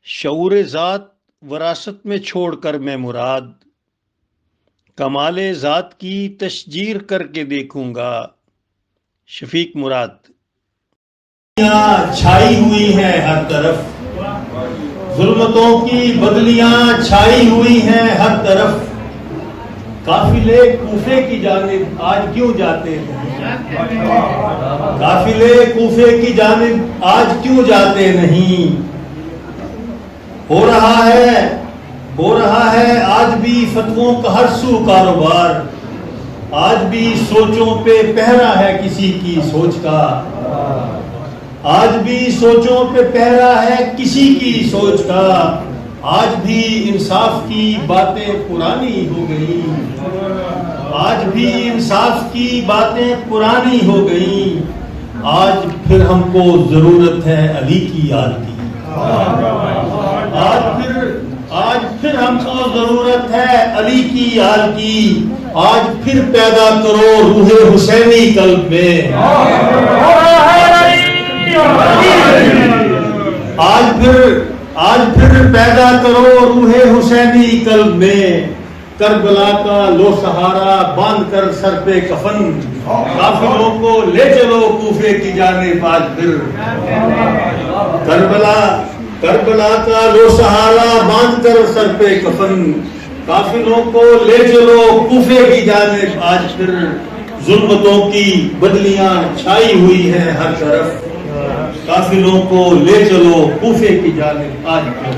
شعور ذات وراثت میں چھوڑ کر میں مراد کمال ذات کی تشجیر کر کے دیکھوں گا۔ شفیق مراد۔ چھائی ہوئی ہیں ہر طرف، ظلمتوں کی بدلیاں چھائی ہوئی ہیں ہر طرف، قافلے کوفے کی جانب آج کیوں جاتے ہیں؟ قافلے کوفے کی جانب آج کیوں جاتے نہیں؟ ہو رہا ہے آج بھی فتووں کا ہر سو کاروبار، آج بھی سوچوں پہ پہرا ہے کسی کی سوچ کا، آج بھی سوچوں پہ پہرا ہے کسی کی سوچ کا، آج بھی انصاف کی باتیں پرانی ہو گئی، آج بھی انصاف کی باتیں پرانی ہو گئی، آج پھر ہم کو ضرورت ہے علی کی یاد کی، آج پھر ہم کو ضرورت ہے علی کی یاد کی، آج پھر پیدا کرو روح حسینی قلب میں، آج پھر پیدا کرو روح حسینی قلب میں، کربلا کا لو سہارا باندھ کر سر پہ کفن، قافلوں کو لے چلو کوفے کی جانب آج پھر، کربلا کا لو سہارا باندھ کر سر پہ کفن، قافلوں کو لے چلو کوفے کی جانب آج پھر، ظلمتوں کی بدلیاں چھائی ہوئی ہیں ہر طرف، قافلوں کو لے چلو کوفے کی جانب آج پھر۔